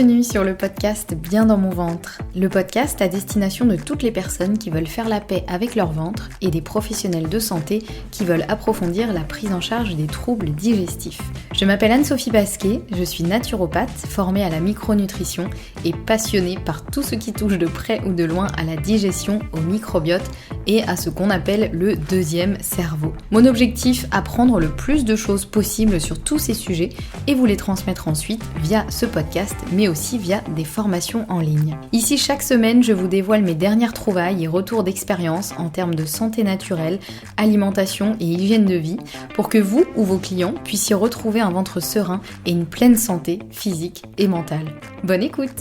Bienvenue sur le podcast Bien dans mon ventre, le podcast à destination de toutes les personnes qui veulent faire la paix avec leur ventre et des professionnels de santé qui veulent approfondir la prise en charge des troubles digestifs. Je m'appelle Anne-Sophie Basquet, je suis naturopathe, formée à la micronutrition et passionnée par tout ce qui touche de près ou de loin à la digestion, au microbiote et à ce qu'on appelle le deuxième cerveau. Mon objectif, apprendre le plus de choses possibles sur tous ces sujets et vous les transmettre ensuite via ce podcast, mais aussi via des formations en ligne. Ici, chaque semaine, je vous dévoile mes dernières trouvailles et retours d'expérience en termes de santé naturelle, alimentation et hygiène de vie, pour que vous ou vos clients puissiez retrouver un ventre serein et une pleine santé physique et mentale. Bonne écoute!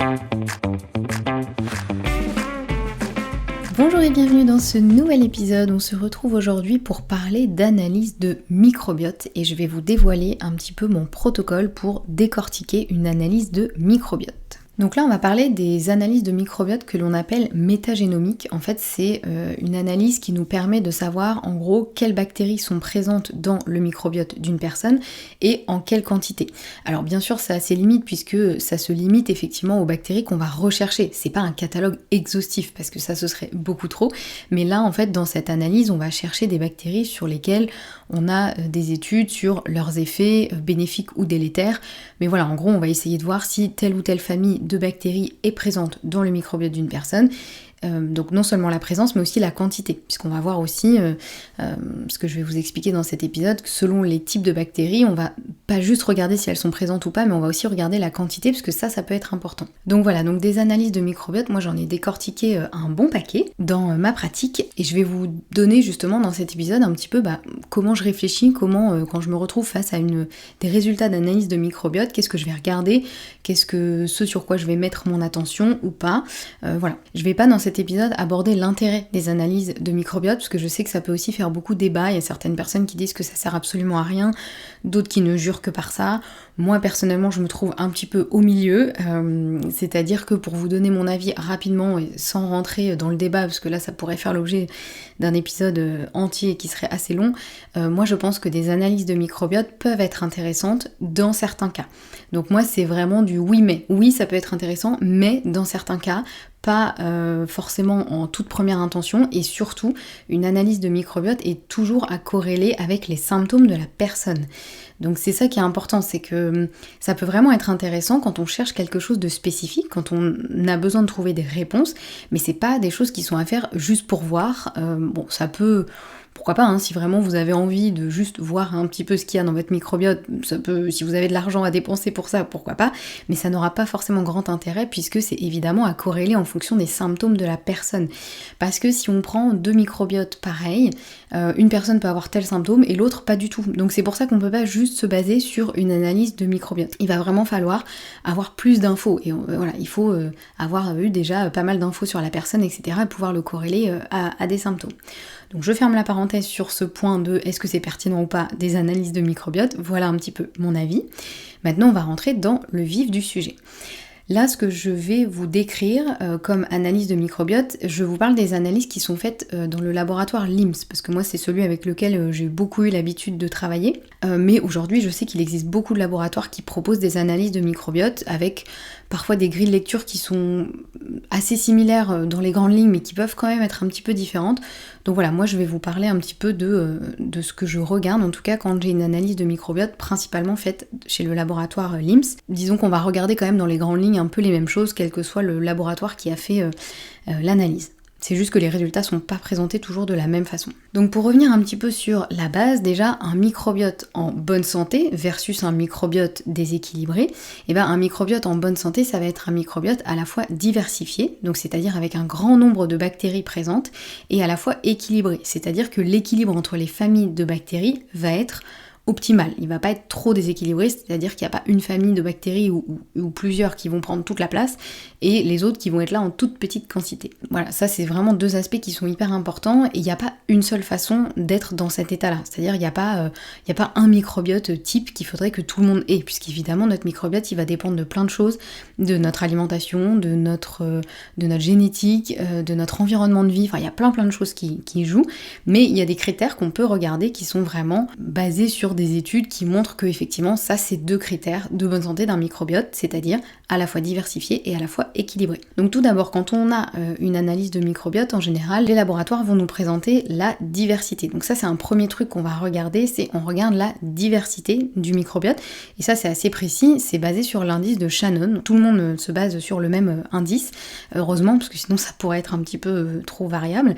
Bonjour et bienvenue dans ce nouvel épisode. On se retrouve aujourd'hui pour parler d'analyse de microbiote et je vais vous dévoiler un petit peu mon protocole pour décortiquer une analyse de microbiote. Donc là, on va parler des analyses de microbiote que l'on appelle métagénomiques. En fait, c'est une analyse qui nous permet de savoir en gros quelles bactéries sont présentes dans le microbiote d'une personne et en quelle quantité. Alors bien sûr, ça a ses limites puisque ça se limite effectivement aux bactéries qu'on va rechercher. C'est pas un catalogue exhaustif parce que ça ce serait beaucoup trop. Mais là, en fait, dans cette analyse, on va chercher des bactéries sur lesquelles on a des études sur leurs effets bénéfiques ou délétères. Mais voilà, en gros, on va essayer de voir si telle ou telle famille de bactéries est présente dans le microbiote d'une personne. Donc non seulement la présence mais aussi la quantité, puisqu'on va voir aussi ce que je vais vous expliquer dans cet épisode, que selon les types de bactéries, on va pas juste regarder si elles sont présentes ou pas, mais on va aussi regarder la quantité, puisque ça peut être important. Donc voilà, donc des analyses de microbiote, moi j'en ai décortiqué un bon paquet dans ma pratique, et je vais vous donner justement dans cet épisode un petit peu comment je réfléchis, comment quand je me retrouve face à des résultats d'analyse de microbiote, qu'est-ce que je vais regarder, ce sur quoi je vais mettre mon attention ou pas. Voilà, je vais pas dans cet épisode aborder l'intérêt des analyses de microbiote, parce que je sais que ça peut aussi faire beaucoup de débats. Il y a certaines personnes qui disent que ça sert absolument à rien, d'autres qui ne jurent que par ça. Moi personnellement je me trouve un petit peu au milieu, c'est-à-dire que pour vous donner mon avis rapidement et sans rentrer dans le débat, parce que là ça pourrait faire l'objet d'un épisode entier qui serait assez long, moi je pense que des analyses de microbiote peuvent être intéressantes dans certains cas. Donc moi c'est vraiment du oui mais. Oui ça peut être intéressant, mais dans certains cas, pas forcément en toute première intention, et surtout une analyse de microbiote est toujours à corréler avec les symptômes de la personne. Donc c'est ça qui est important, c'est que ça peut vraiment être intéressant quand on cherche quelque chose de spécifique, quand on a besoin de trouver des réponses, mais c'est pas des choses qui sont à faire juste pour voir. Bon, ça peut... Pourquoi pas, si vraiment vous avez envie de juste voir un petit peu ce qu'il y a dans votre microbiote, si vous avez de l'argent à dépenser pour ça, pourquoi pas, mais ça n'aura pas forcément grand intérêt puisque c'est évidemment à corréler en fonction des symptômes de la personne. Parce que si on prend deux microbiotes pareils, une personne peut avoir tel symptôme et l'autre pas du tout. Donc c'est pour ça qu'on peut pas juste se baser sur une analyse de microbiote. Il va vraiment falloir avoir plus d'infos et voilà, il faut avoir eu déjà pas mal d'infos sur la personne, etc. et pouvoir le corréler à des symptômes. Donc je ferme la parenthèse sur ce point de est-ce que c'est pertinent ou pas des analyses de microbiote, voilà un petit peu mon avis. Maintenant on va rentrer dans le vif du sujet. Là, ce que je vais vous décrire comme analyse de microbiote, je vous parle des analyses qui sont faites dans le laboratoire LIMS, parce que moi c'est celui avec lequel j'ai beaucoup eu l'habitude de travailler, mais aujourd'hui je sais qu'il existe beaucoup de laboratoires qui proposent des analyses de microbiote avec parfois des grilles de lecture qui sont assez similaires dans les grandes lignes, mais qui peuvent quand même être un petit peu différentes. Donc voilà, moi je vais vous parler un petit peu de ce que je regarde, en tout cas quand j'ai une analyse de microbiote, principalement faite chez le laboratoire LIMS. Disons qu'on va regarder quand même dans les grandes lignes un peu les mêmes choses, quel que soit le laboratoire qui a fait l'analyse. C'est juste que les résultats sont pas présentés toujours de la même façon. Donc pour revenir un petit peu sur la base, déjà un microbiote en bonne santé versus un microbiote déséquilibré, et un microbiote en bonne santé, ça va être un microbiote à la fois diversifié, donc c'est-à-dire avec un grand nombre de bactéries présentes, et à la fois équilibré, c'est-à-dire que l'équilibre entre les familles de bactéries va être optimal. Il va pas être trop déséquilibré, c'est-à-dire qu'il n'y a pas une famille de bactéries ou plusieurs qui vont prendre toute la place et les autres qui vont être là en toute petite quantité. Voilà, ça c'est vraiment deux aspects qui sont hyper importants et il n'y a pas une seule façon d'être dans cet état-là. C'est-à-dire il n'y a pas un microbiote type qu'il faudrait que tout le monde ait, puisqu'évidemment notre microbiote il va dépendre de plein de choses, de notre alimentation, de notre génétique, de notre environnement de vie, enfin il y a plein de choses qui jouent, mais il y a des critères qu'on peut regarder qui sont vraiment basés sur des études qui montrent que effectivement ça c'est 2 critères de bonne santé d'un microbiote, c'est-à-dire à la fois diversifié et à la fois équilibré. Donc tout d'abord, quand on a une analyse de microbiote, en général, les laboratoires vont nous présenter la diversité. Donc ça c'est un premier truc qu'on va regarder, c'est on regarde la diversité du microbiote, et ça c'est assez précis, c'est basé sur l'indice de Shannon. Tout le monde se base sur le même indice, heureusement, parce que sinon ça pourrait être un petit peu trop variable.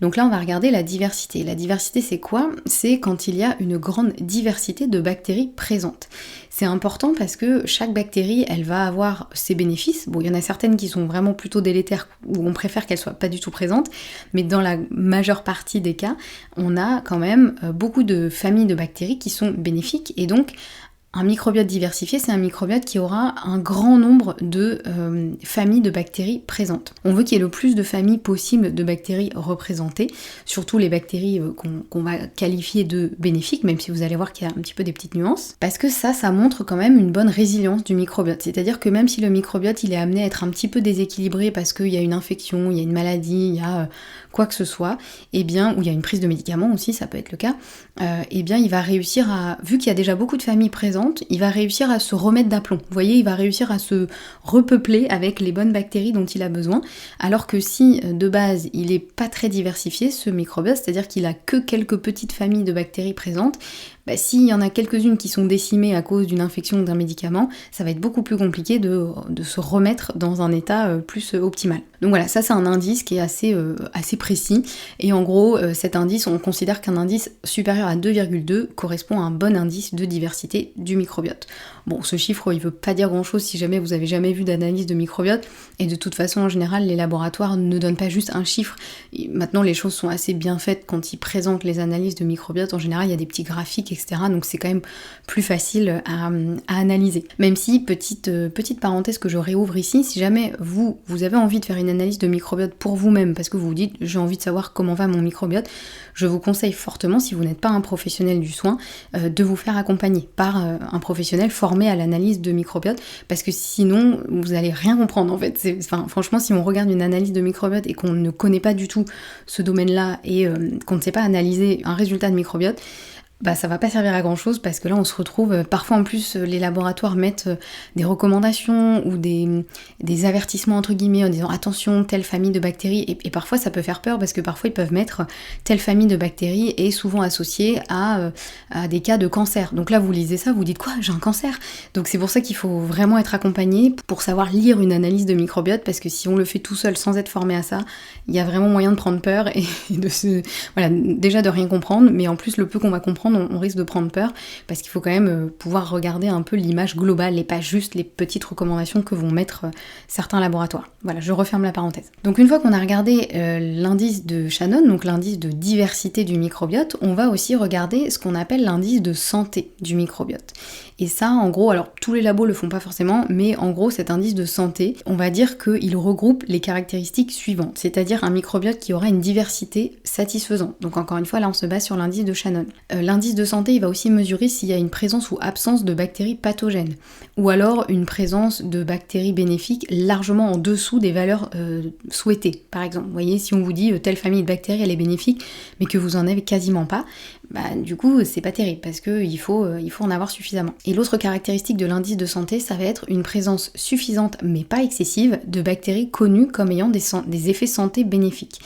Donc là, on va regarder la diversité. La diversité, c'est quoi? C'est quand il y a une grande diversité de bactéries présentes. C'est important parce que chaque bactérie, elle va avoir ses bénéfices. Bon, il y en a certaines qui sont vraiment plutôt délétères, où on préfère qu'elles soient pas du tout présentes, mais dans la majeure partie des cas, on a quand même beaucoup de familles de bactéries qui sont bénéfiques, et donc un microbiote diversifié, c'est un microbiote qui aura un grand nombre de familles de bactéries présentes. On veut qu'il y ait le plus de familles possibles de bactéries représentées, surtout les bactéries qu'on va qualifier de bénéfiques, même si vous allez voir qu'il y a un petit peu des petites nuances, parce que ça montre quand même une bonne résilience du microbiote. C'est-à-dire que même si le microbiote il est amené à être un petit peu déséquilibré parce qu'il y a une infection, il y a une maladie, il y a quoi que ce soit, eh bien, ou il y a une prise de médicaments aussi, ça peut être le cas, eh bien il va réussir à, vu qu'il y a déjà beaucoup de familles présentes, il va réussir à se remettre d'aplomb. Vous voyez, il va réussir à se repeupler avec les bonnes bactéries dont il a besoin, alors que si de base il est pas très diversifié, ce microbiote, c'est-à-dire qu'il a que quelques petites familles de bactéries présentes, s'il y en a quelques-unes qui sont décimées à cause d'une infection ou d'un médicament, ça va être beaucoup plus compliqué de se remettre dans un état plus optimal. Donc voilà, ça c'est un indice qui est assez précis, et en gros cet indice, on considère qu'un indice supérieur à 2,2 correspond à un bon indice de diversité du microbiote. Bon, ce chiffre il veut pas dire grand chose si jamais vous avez jamais vu d'analyse de microbiote, et de toute façon en général les laboratoires ne donnent pas juste un chiffre. Maintenant les choses sont assez bien faites quand ils présentent les analyses de microbiote, en général il y a des petits graphiques, etc. Donc c'est quand même plus facile à analyser. Même si, petite parenthèse que je réouvre ici, si jamais vous avez envie de faire une analyse de microbiote pour vous-même, parce que vous vous dites j'ai envie de savoir comment va mon microbiote, je vous conseille fortement, si vous n'êtes pas un professionnel du soin, de vous faire accompagner par un professionnel formé à l'analyse de microbiote, parce que sinon vous allez rien comprendre en fait. Franchement, si on regarde une analyse de microbiote et qu'on ne connaît pas du tout ce domaine-là et qu'on ne sait pas analyser un résultat de microbiote, ça va pas servir à grand chose, parce que là on se retrouve, parfois en plus les laboratoires mettent des recommandations ou des avertissements entre guillemets en disant attention telle famille de bactéries, et parfois ça peut faire peur parce que parfois ils peuvent mettre telle famille de bactéries est souvent associée à des cas de cancer. Donc là vous lisez ça, vous dites quoi, j'ai un cancer? Donc c'est pour ça qu'il faut vraiment être accompagné pour savoir lire une analyse de microbiote, parce que si on le fait tout seul sans être formé à ça, il y a vraiment moyen de prendre peur et déjà de rien comprendre, mais en plus le peu qu'on va comprendre, on risque de prendre peur, parce qu'il faut quand même pouvoir regarder un peu l'image globale et pas juste les petites recommandations que vont mettre certains laboratoires. Voilà, je referme la parenthèse. Donc une fois qu'on a regardé l'indice de Shannon, donc l'indice de diversité du microbiote, on va aussi regarder ce qu'on appelle l'indice de santé du microbiote. Et ça, en gros, alors tous les labos le font pas forcément, mais en gros cet indice de santé, on va dire qu'il regroupe les caractéristiques suivantes, c'est-à-dire un microbiote qui aura une diversité satisfaisante. Donc encore une fois, là on se base sur l'indice de Shannon. L'indice de santé, il va aussi mesurer s'il y a une présence ou absence de bactéries pathogènes, ou alors une présence de bactéries bénéfiques largement en dessous des valeurs souhaitées. Par exemple, vous voyez, si on vous dit telle famille de bactéries elle est bénéfique, mais que vous en avez quasiment pas, du coup c'est pas terrible, parce qu'il faut en avoir suffisamment. Et l'autre caractéristique de l'indice de santé, ça va être une présence suffisante mais pas excessive de bactéries connues comme ayant des effets santé bénéfiques.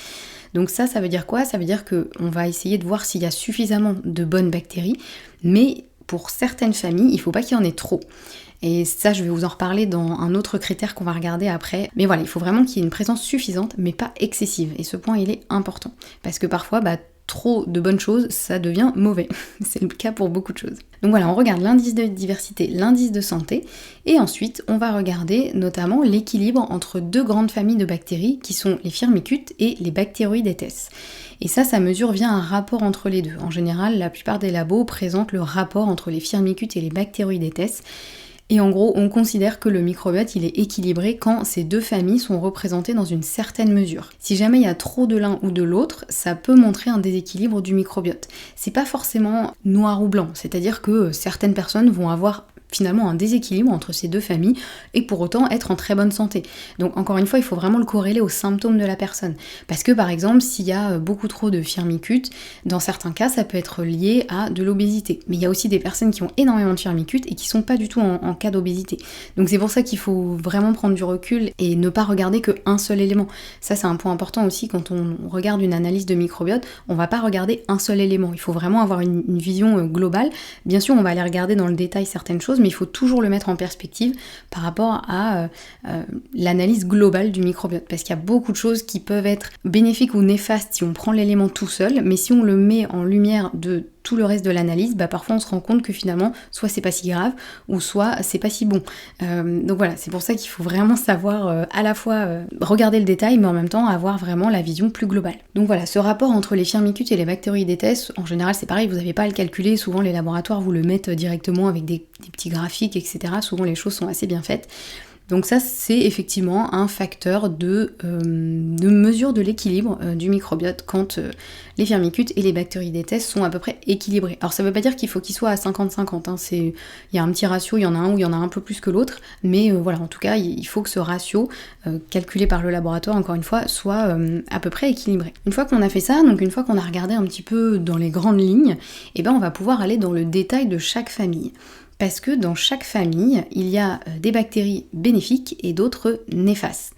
Donc ça veut dire quoi? Ça veut dire qu'on va essayer de voir s'il y a suffisamment de bonnes bactéries, mais pour certaines familles, il faut pas qu'il y en ait trop. Et ça, je vais vous en reparler dans un autre critère qu'on va regarder après. Mais voilà, il faut vraiment qu'il y ait une présence suffisante, mais pas excessive. Et ce point, il est important. Parce que parfois, trop de bonnes choses, ça devient mauvais. C'est le cas pour beaucoup de choses. Donc voilà, on regarde l'indice de diversité, l'indice de santé, et ensuite on va regarder notamment l'équilibre entre deux grandes familles de bactéries qui sont les firmicutes et les Bacteroidetes. Et ça mesure via un rapport entre les deux. En général, la plupart des labos présentent le rapport entre les firmicutes et les Bacteroidetes. Et en gros, on considère que le microbiote, il est équilibré quand ces deux familles sont représentées dans une certaine mesure. Si jamais il y a trop de l'un ou de l'autre, ça peut montrer un déséquilibre du microbiote. C'est pas forcément noir ou blanc, c'est-à-dire que certaines personnes vont avoir finalement un déséquilibre entre ces deux familles et pour autant être en très bonne santé. Donc encore une fois, il faut vraiment le corréler aux symptômes de la personne. Parce que par exemple, s'il y a beaucoup trop de firmicutes, dans certains cas, ça peut être lié à de l'obésité. Mais il y a aussi des personnes qui ont énormément de firmicutes et qui sont pas du tout en cas d'obésité. Donc c'est pour ça qu'il faut vraiment prendre du recul et ne pas regarder qu'un seul élément. Ça, c'est un point important aussi quand on regarde une analyse de microbiote, on va pas regarder un seul élément. Il faut vraiment avoir une vision globale. Bien sûr, on va aller regarder dans le détail certaines choses, mais il faut toujours le mettre en perspective par rapport à l'analyse globale du microbiote. Parce qu'il y a beaucoup de choses qui peuvent être bénéfiques ou néfastes si on prend l'élément tout seul, mais si on le met en lumière de tout le reste de l'analyse, parfois on se rend compte que finalement, soit c'est pas si grave, ou soit c'est pas si bon. Donc voilà, c'est pour ça qu'il faut vraiment savoir à la fois regarder le détail, mais en même temps avoir vraiment la vision plus globale. Donc voilà, ce rapport entre les firmicutes et les bactéroïdétes, en général c'est pareil, vous n'avez pas à le calculer, souvent les laboratoires vous le mettent directement avec des petits graphiques, etc. Souvent les choses sont assez bien faites. Donc ça, c'est effectivement un facteur de mesure de l'équilibre du microbiote quand les firmicutes et les bactéroïdétes sont à peu près équilibrés. Alors ça veut pas dire qu'il faut qu'ils soient à 50-50, hein, il y a un petit ratio, il y en a un où il y en a un peu plus que l'autre, mais voilà, en tout cas, il faut que ce ratio, calculé par le laboratoire, encore une fois, soit à peu près équilibré. Une fois qu'on a fait ça, donc une fois qu'on a regardé un petit peu dans les grandes lignes, on va pouvoir aller dans le détail de chaque famille. Parce que dans chaque famille, il y a des bactéries bénéfiques et d'autres néfastes.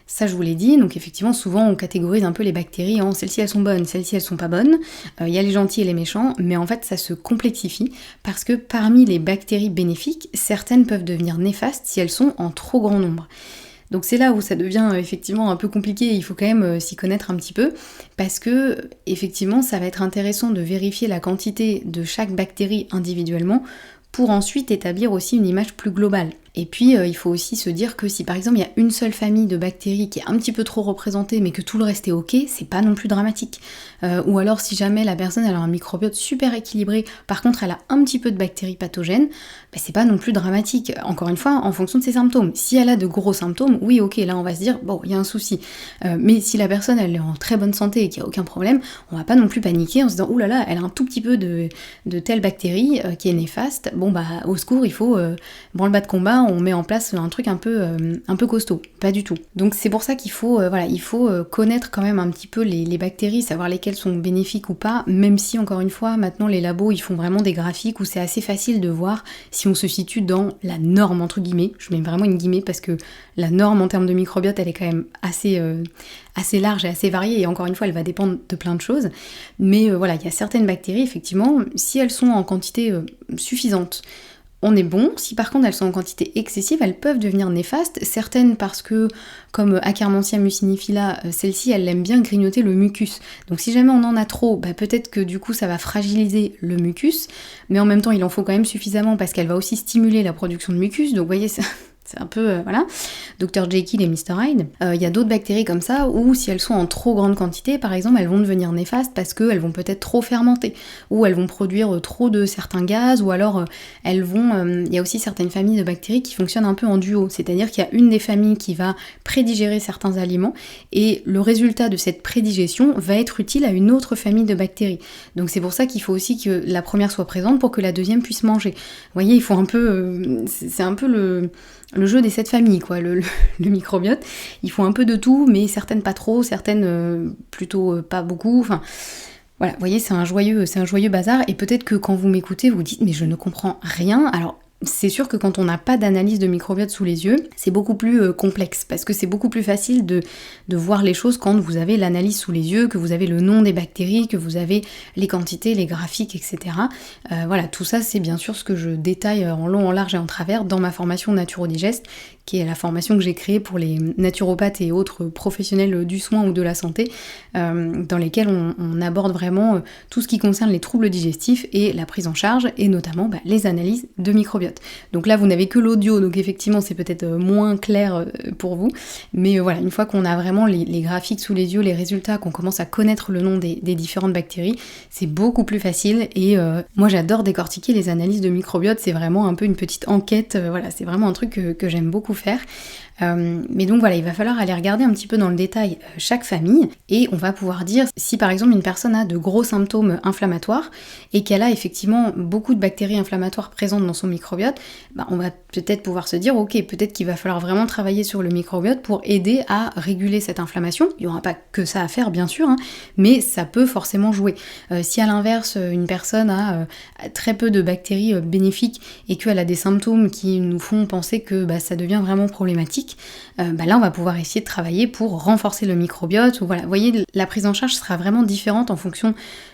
Ça, je vous l'ai dit, donc effectivement, souvent on catégorise un peu les bactéries en celles-ci elles sont bonnes, celles-ci elles sont pas bonnes, il y a les gentils et les méchants, mais en fait ça se complexifie parce que parmi les bactéries bénéfiques, certaines peuvent devenir néfastes si elles sont en trop grand nombre. Donc c'est là où ça devient effectivement un peu compliqué, il faut quand même s'y connaître un petit peu, parce que effectivement ça va être intéressant de vérifier la quantité de chaque bactérie individuellement, pour ensuite établir aussi une image plus globale. Et puis il faut aussi se dire que si par exemple il y a une seule famille de bactéries qui est un petit peu trop représentée mais que tout le reste est ok, c'est pas non plus dramatique. Ou alors si jamais la personne elle a un microbiote super équilibré, par contre elle a un petit peu de bactéries pathogènes, c'est pas non plus dramatique. Encore une fois, en fonction de ses symptômes. Si elle a de gros symptômes, oui ok, là on va se dire bon, il y a un souci. Mais si la personne elle est en très bonne santé et qu'il n'y a aucun problème, on va pas non plus paniquer en se disant oulala, elle a un tout petit peu de telle bactérie qui est néfaste, bon au secours, il faut branle-bas de combat, on met en place un truc un peu costaud. Pas du tout. Donc c'est pour ça qu'il faut, connaître quand même un petit peu les bactéries, savoir lesquelles sont bénéfiques ou pas, même si encore une fois, maintenant les labos ils font vraiment des graphiques où c'est assez facile de voir si on se situe dans la norme entre guillemets. Je mets vraiment une guillemets parce que la norme en termes de microbiote elle est quand même assez large et assez variée et encore une fois elle va dépendre de plein de choses. Mais il y a certaines bactéries effectivement, si elles sont en quantité suffisante, on est bon. Si par contre elles sont en quantité excessive, elles peuvent devenir néfastes. Certaines parce que, comme Akkermansia mucinifila, celle-ci elle aime bien grignoter le mucus. Donc si jamais on en a trop, peut-être que du coup ça va fragiliser le mucus, mais en même temps il en faut quand même suffisamment parce qu'elle va aussi stimuler la production de mucus. Donc vous voyez, c'est un peu, Dr Jekyll et Mr Hyde. Il y a d'autres bactéries comme ça où si elles sont en trop grande quantité, par exemple, elles vont devenir néfastes parce qu'elles vont peut-être trop fermenter, ou elles vont produire trop de certains gaz, ou alors elles vont... Il y a aussi certaines familles de bactéries qui fonctionnent un peu en duo, c'est-à-dire qu'il y a une des familles qui va prédigérer certains aliments, et le résultat de cette prédigestion va être utile à une autre famille de bactéries. Donc c'est pour ça qu'il faut aussi que la première soit présente pour que la deuxième puisse manger. Vous voyez, il faut un peu... c'est un peu le jeu des 7 familles, quoi, le microbiote. Ils font un peu de tout, mais certaines pas trop, certaines plutôt pas beaucoup, enfin... Voilà, vous voyez, c'est un joyeux bazar, et peut-être que quand vous m'écoutez, vous dites « mais je ne comprends rien », alors... C'est sûr que quand on n'a pas d'analyse de microbiote sous les yeux, c'est beaucoup plus complexe, parce que c'est beaucoup plus facile de voir les choses quand vous avez l'analyse sous les yeux, que vous avez le nom des bactéries, que vous avez les quantités, les graphiques, etc. Tout ça c'est bien sûr ce que je détaille en long, en large et en travers dans ma formation Naturodigest, qui est la formation que j'ai créée pour les naturopathes et autres professionnels du soin ou de la santé, dans lesquels on aborde vraiment tout ce qui concerne les troubles digestifs et la prise en charge, et notamment les analyses de microbiote. Donc là vous n'avez que l'audio, donc effectivement c'est peut-être moins clair pour vous, mais une fois qu'on a vraiment les graphiques sous les yeux, les résultats, qu'on commence à connaître le nom des différentes bactéries, c'est beaucoup plus facile, et moi j'adore décortiquer les analyses de microbiote, c'est vraiment un peu une petite enquête, c'est vraiment un truc que j'aime beaucoup faire. Mais donc voilà, il va falloir aller regarder un petit peu dans le détail chaque famille et on va pouvoir dire si par exemple une personne a de gros symptômes inflammatoires et qu'elle a effectivement beaucoup de bactéries inflammatoires présentes dans son microbiote, on va peut-être pouvoir se dire ok, peut-être qu'il va falloir vraiment travailler sur le microbiote pour aider à réguler cette inflammation. Il n'y aura pas que ça à faire bien sûr, mais ça peut forcément jouer. Si à l'inverse une personne a très peu de bactéries bénéfiques et qu'elle a des symptômes qui nous font penser que ça devient vraiment problématique, là on va pouvoir essayer de travailler pour renforcer le microbiote. Voilà, vous voyez, la prise en charge sera vraiment différente en fonction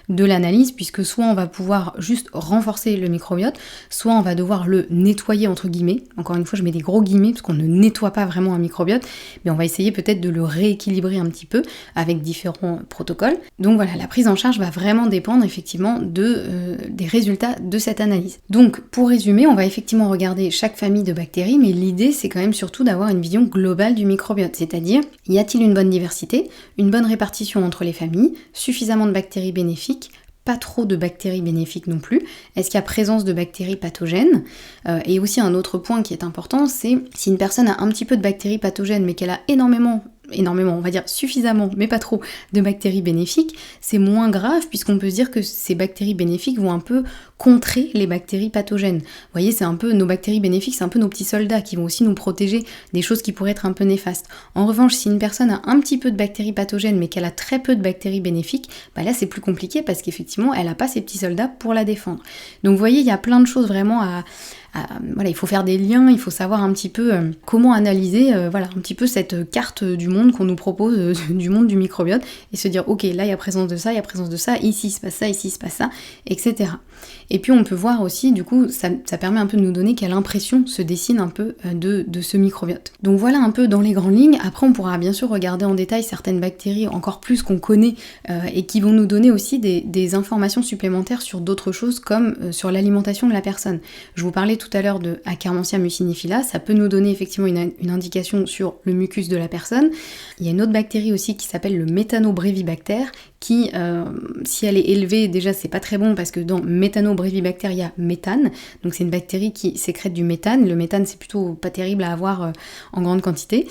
de l'analyse, puisque soit on va pouvoir juste renforcer le microbiote, soit on va devoir le nettoyer entre guillemets. Encore une fois, je mets des gros guillemets parce qu'on ne nettoie pas vraiment un microbiote, mais on va essayer peut-être de le rééquilibrer un petit peu avec différents protocoles. Donc voilà, la prise en charge va vraiment dépendre effectivement des résultats de cette analyse. Donc pour résumer, on va effectivement regarder chaque famille de bactéries, mais l'idée c'est quand même surtout d'avoir une vision globale du microbiote, c'est-à-dire y a-t-il une bonne diversité, une bonne répartition entre les familles, suffisamment de bactéries bénéfiques, pas trop de bactéries bénéfiques non plus, est-ce qu'il y a présence de bactéries pathogènes, et aussi un autre point qui est important, c'est si une personne a un petit peu de bactéries pathogènes mais qu'elle a énormément, on va dire suffisamment, mais pas trop, de bactéries bénéfiques, c'est moins grave puisqu'on peut se dire que ces bactéries bénéfiques vont un peu contrer les bactéries pathogènes. Vous voyez, c'est un peu nos bactéries bénéfiques, c'est un peu nos petits soldats qui vont aussi nous protéger des choses qui pourraient être un peu néfastes. En revanche, si une personne a un petit peu de bactéries pathogènes mais qu'elle a très peu de bactéries bénéfiques, là c'est plus compliqué parce qu'effectivement elle n'a pas ces petits soldats pour la défendre. Donc vous voyez, il y a plein de choses vraiment voilà, il faut faire des liens, il faut savoir un petit peu comment analyser un petit peu cette carte du monde qu'on nous propose, du monde du microbiote, et se dire ok, là il y a présence de ça, il y a présence de ça, ici il se passe ça, ici il se passe ça, etc. Et puis on peut voir aussi, du coup, ça permet un peu de nous donner quelle impression se dessine un peu de ce microbiote. Donc voilà un peu dans les grandes lignes. Après on pourra bien sûr regarder en détail certaines bactéries encore plus qu'on connaît et qui vont nous donner aussi des informations supplémentaires sur d'autres choses comme sur l'alimentation de la personne. Je vous parlais tout à l'heure de Akkermansia mucinifila, ça peut nous donner effectivement une indication sur le mucus de la personne. Il y a une autre bactérie aussi qui s'appelle le Methanobrevibacter qui, si elle est élevée, déjà c'est pas très bon parce que dans Methanobrevibacter il y a méthane, donc c'est une bactérie qui sécrète du méthane. Le méthane c'est plutôt pas terrible à avoir en grande quantité,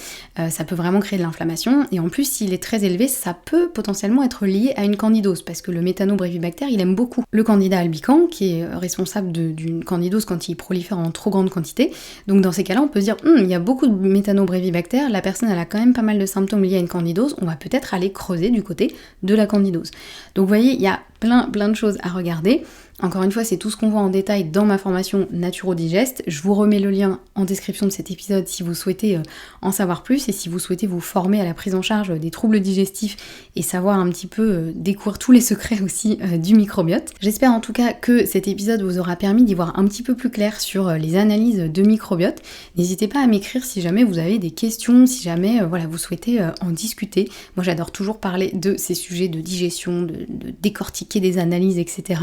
ça peut vraiment créer de l'inflammation, et en plus s'il est très élevé, ça peut potentiellement être lié à une candidose, parce que le Methanobrevibacter il aime beaucoup le Candida albicans qui est responsable d'une candidose quand il prolifère en trop grande quantité. Donc dans ces cas-là on peut se dire il y a beaucoup de Methanobrevibacter, la personne elle a quand même pas mal de symptômes liés à une candidose, on va peut-être aller creuser du côté de la candidose. Donc vous voyez, il y a plein de choses à regarder. Encore une fois, c'est tout ce qu'on voit en détail dans ma formation Naturo-Digest. Je vous remets le lien en description de cet épisode si vous souhaitez en savoir plus et si vous souhaitez vous former à la prise en charge des troubles digestifs et savoir un petit peu découvrir tous les secrets aussi du microbiote. J'espère en tout cas que cet épisode vous aura permis d'y voir un petit peu plus clair sur les analyses de microbiote. N'hésitez pas à m'écrire si jamais vous avez des questions, si jamais vous souhaitez en discuter. Moi j'adore toujours parler de ces sujets de digestion, de décortiquer des analyses, etc.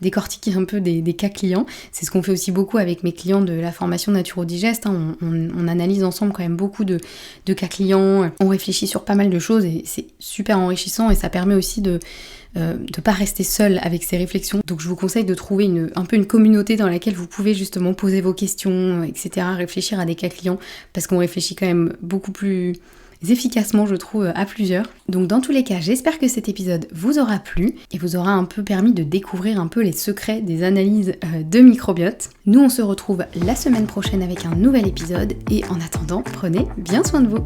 Décortiquer un peu des cas clients. C'est ce qu'on fait aussi beaucoup avec mes clients de la formation Naturo-Digest. On analyse ensemble quand même beaucoup de cas clients. On réfléchit sur pas mal de choses et c'est super enrichissant et ça permet aussi de pas rester seul avec ces réflexions. Donc je vous conseille de trouver un peu une communauté dans laquelle vous pouvez justement poser vos questions, etc. Réfléchir à des cas clients parce qu'on réfléchit quand même beaucoup plus efficacement, je trouve, à plusieurs. Donc dans tous les cas, j'espère que cet épisode vous aura plu et vous aura un peu permis de découvrir un peu les secrets des analyses de microbiote. Nous, on se retrouve la semaine prochaine avec un nouvel épisode et en attendant, prenez bien soin de vous.